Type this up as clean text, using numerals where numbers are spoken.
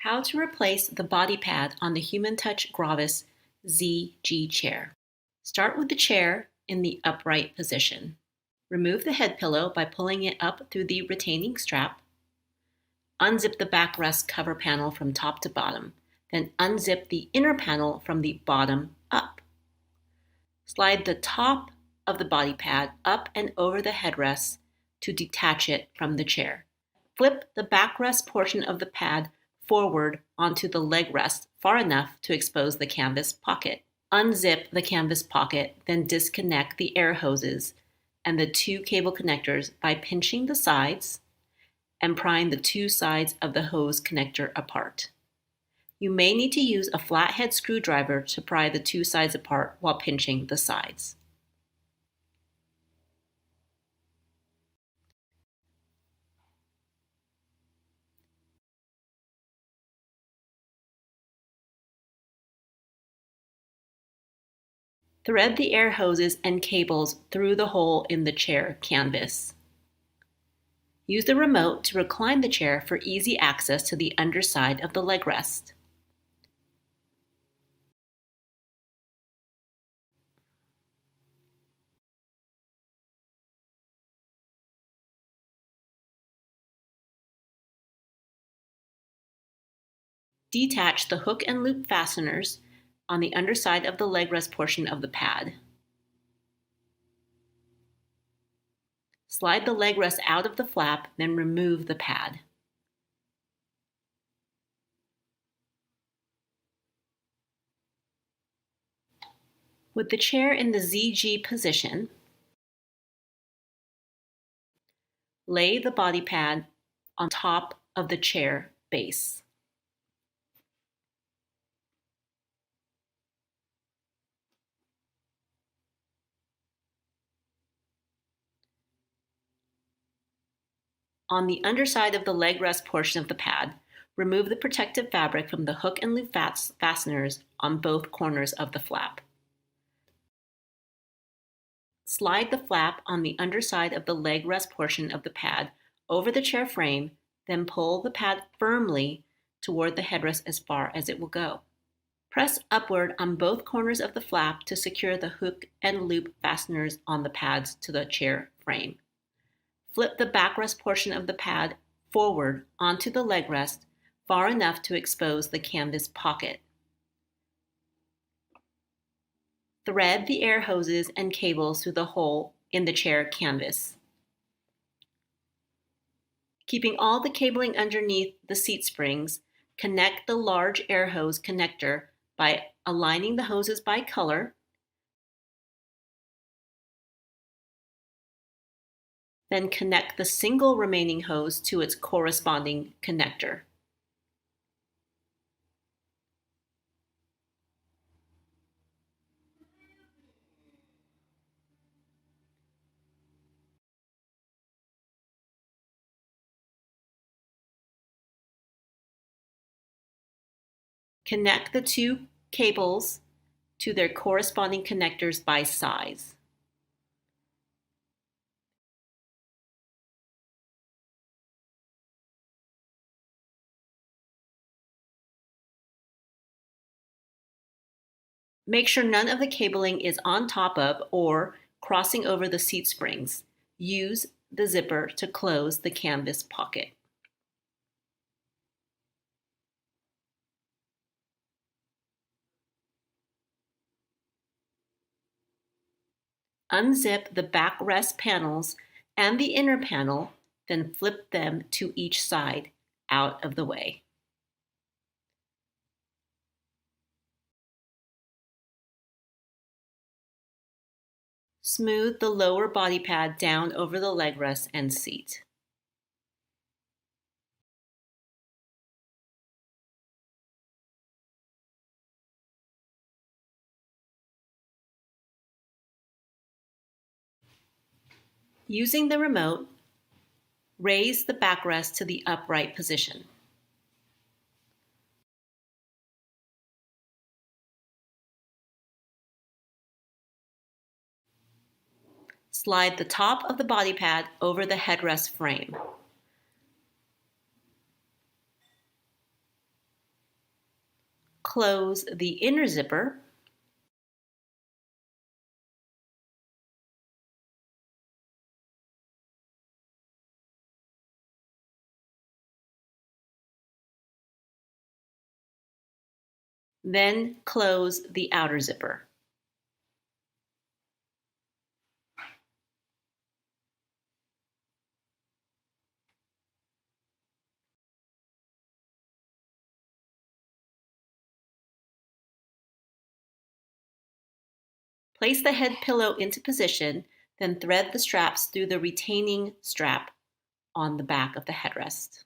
How to replace the body pad on the Human Touch Gravis ZG chair. Start with the chair in the upright position. Remove the head pillow by pulling it up through the retaining strap. Unzip the backrest cover panel from top to bottom, then unzip the inner panel from the bottom up. Slide the top of the body pad up and over the headrest to detach it from the chair. Flip the backrest portion of the pad forward onto the leg rest far enough to expose the canvas pocket. Unzip the canvas pocket, then disconnect the air hoses and the two cable connectors by pinching the sides and prying the two sides of the hose connector apart. You may need to use a flathead screwdriver to pry the two sides apart while pinching the sides. Thread the air hoses and cables through the hole in the chair canvas. Use the remote to recline the chair for easy access to the underside of the leg rest. Detach the hook and loop fasteners on the underside of the leg rest portion of the pad. Slide the leg rest out of the flap, then remove the pad. With the chair in the ZG position, lay the body pad on top of the chair base. On the underside of the leg rest portion of the pad, remove the protective fabric from the hook and loop fasteners on both corners of the flap. Slide the flap on the underside of the leg rest portion of the pad over the chair frame, then pull the pad firmly toward the headrest as far as it will go. Press upward on both corners of the flap to secure the hook and loop fasteners on the pads to the chair frame. Flip the backrest portion of the pad forward onto the leg rest far enough to expose the canvas pocket. Thread the air hoses and cables through the hole in the chair canvas. Keeping all the cabling underneath the seat springs, connect the large air hose connector by aligning the hoses by color. Then connect the single remaining hose to its corresponding connector. Connect the two cables to their corresponding connectors by size. Make sure none of the cabling is on top of or crossing over the seat springs. Use the zipper to close the canvas pocket. Unzip the backrest panels and the inner panel, then flip them to each side out of the way. Smooth the lower body pad down over the leg rest and seat. Using the remote, raise the backrest to the upright position. Slide the top of the body pad over the headrest frame. close the inner zipper. Then close the outer zipper. Place the head pillow into position, then thread the straps through the retaining strap on the back of the headrest.